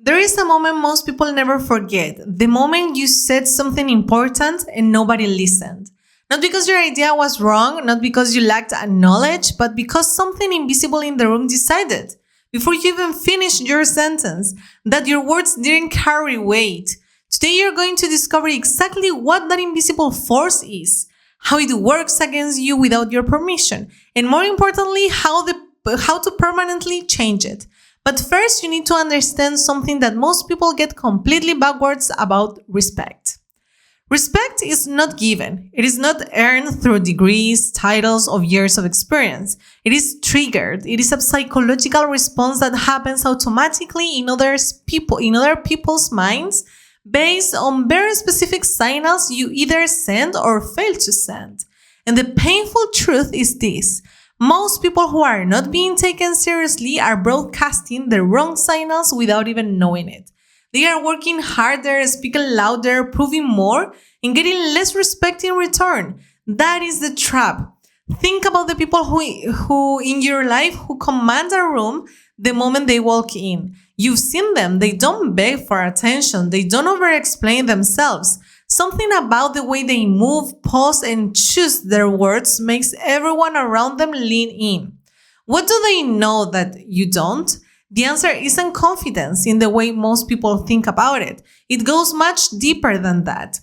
There is a moment most people never forget, the moment you said something important and nobody listened. Not because your idea was wrong, not because you lacked knowledge, but because something invisible in the room decided, before you even finished your sentence, that your words didn't carry weight. Today you're going to discover exactly what that invisible force is, how it works against you without your permission, and more importantly, how to permanently change it. But first, you need to understand something that most people get completely backwards about respect. Respect is not given. It is not earned through degrees, titles, or years of experience. It is triggered. It is a psychological response that happens automatically in other people's minds based on very specific signals you either send or fail to send. And the painful truth is this. Most people who are not being taken seriously are broadcasting the wrong signals without even knowing it. They are working harder, speaking louder, proving more, and getting less respect in return. That is the trap. Think about the people who in your life who command a room the moment they walk in. You've seen them. They don't beg for attention. They don't over-explain themselves. Something about the way they move, pause, and choose their words makes everyone around them lean in. What do they know that you don't? The answer isn't confidence in the way most people think about it. It goes much deeper than that.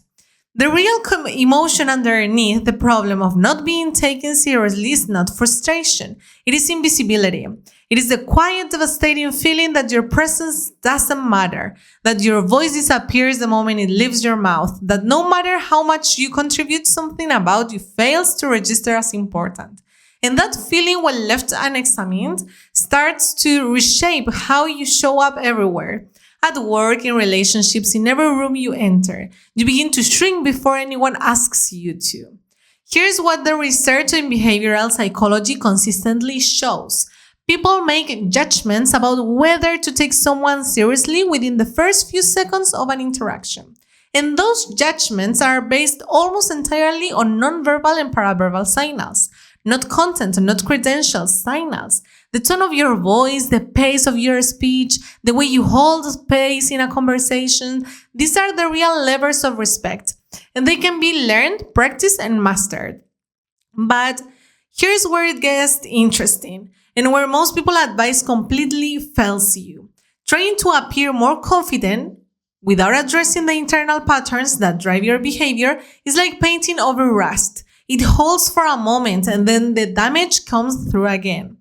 The real emotion underneath the problem of not being taken seriously is not frustration. It is invisibility. It is the quiet, devastating feeling that your presence doesn't matter, that your voice disappears the moment it leaves your mouth, that no matter how much you contribute, something about you fails to register as important. And that feeling, when left unexamined, starts to reshape how you show up everywhere. At work, in relationships, in every room you enter. You begin to shrink before anyone asks you to. Here's what the research in behavioral psychology consistently shows. People make judgments about whether to take someone seriously within the first few seconds of an interaction. And those judgments are based almost entirely on nonverbal and paraverbal signals. Not content, not credentials, signals. The tone of your voice, the pace of your speech, the way you hold space in a conversation. These are the real levers of respect. And they can be learned, practiced, and mastered. But here's where it gets interesting, and where most people advice completely fails you. Trying to appear more confident without addressing the internal patterns that drive your behavior is like painting over rust. It holds for a moment and then the damage comes through again.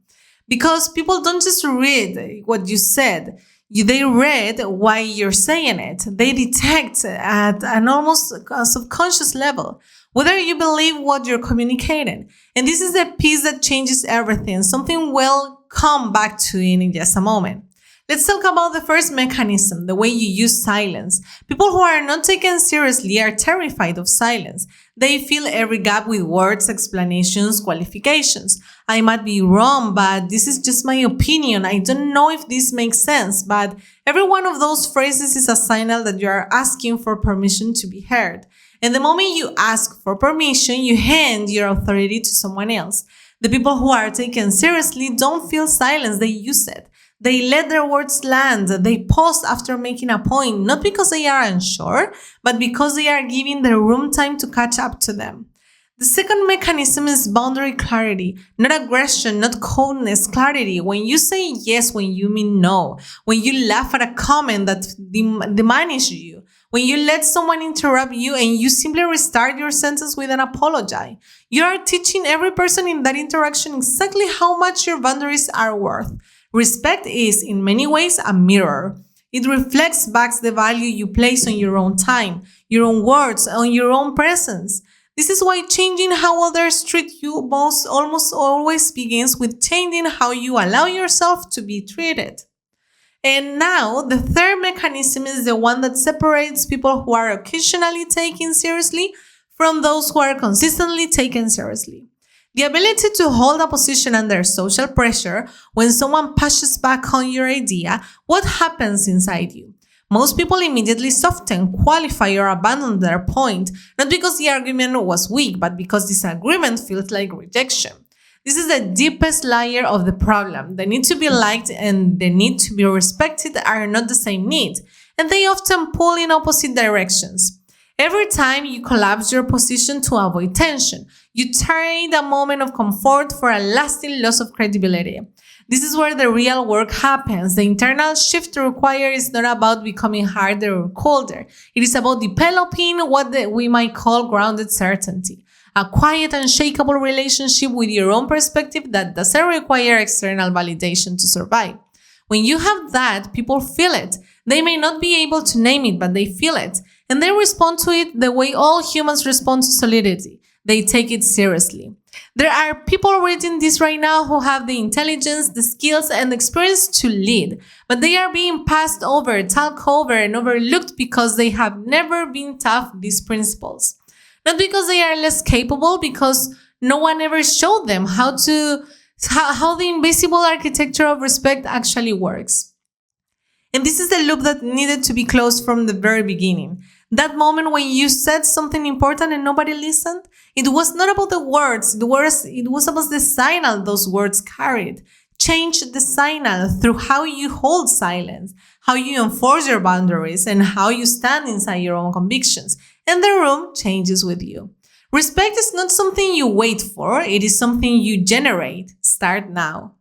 Because people don't just read what you said. They read why you're saying it. They detect at an almost subconscious level whether you believe what you're communicating. And this is the piece that changes everything. Something we'll come back to in just a moment. Let's talk about the first mechanism, the way you use silence. People who are not taken seriously are terrified of silence. They fill every gap with words, explanations, qualifications. I might be wrong, but this is just my opinion. I don't know if this makes sense, but every one of those phrases is a signal that you are asking for permission to be heard. And the moment you ask for permission, you hand your authority to someone else. The people who are taken seriously don't feel silence, they use it. They let their words land. They pause after making a point, not because they are unsure, but because they are giving the room time to catch up to them. The second mechanism is boundary clarity, not aggression, not coldness, clarity. When you say yes when you mean no, when you laugh at a comment that diminishes you, when you let someone interrupt you and you simply restart your sentence with an apology, you are teaching every person in that interaction exactly how much your boundaries are worth. Respect is, in many ways, a mirror. It reflects back the value you place on your own time, your own words, on your own presence. This is why changing how others treat you almost always begins with changing how you allow yourself to be treated. And now, the third mechanism is the one that separates people who are occasionally taken seriously from those who are consistently taken seriously. The ability to hold a position under social pressure when someone pushes back on your idea, what happens inside you? Most people immediately soften, qualify, or abandon their point, not because the argument was weak, but because disagreement feels like rejection. This is the deepest layer of the problem. The need to be liked and the need to be respected are not the same need, and they often pull in opposite directions. Every time you collapse your position to avoid tension, you trade a moment of comfort for a lasting loss of credibility. This is where the real work happens. The internal shift required is not about becoming harder or colder. It is about developing what we might call grounded certainty. A quiet, unshakable relationship with your own perspective that doesn't require external validation to survive. When you have that, people feel it. They may not be able to name it, but they feel it. And they respond to it the way all humans respond to solidity. They take it seriously. There are people reading this right now who have the intelligence, the skills, and the experience to lead, but they are being passed over, talked over, and overlooked because they have never been taught these principles. Not because they are less capable, because no one ever showed them how the invisible architecture of respect actually works. And this is the loop that needed to be closed from the very beginning. That moment when you said something important and nobody listened, it was not about the words, it was about the signal those words carried. Change the signal through how you hold silence, how you enforce your boundaries, and how you stand inside your own convictions. And the room changes with you. Respect is not something you wait for, it is something you generate. Start now.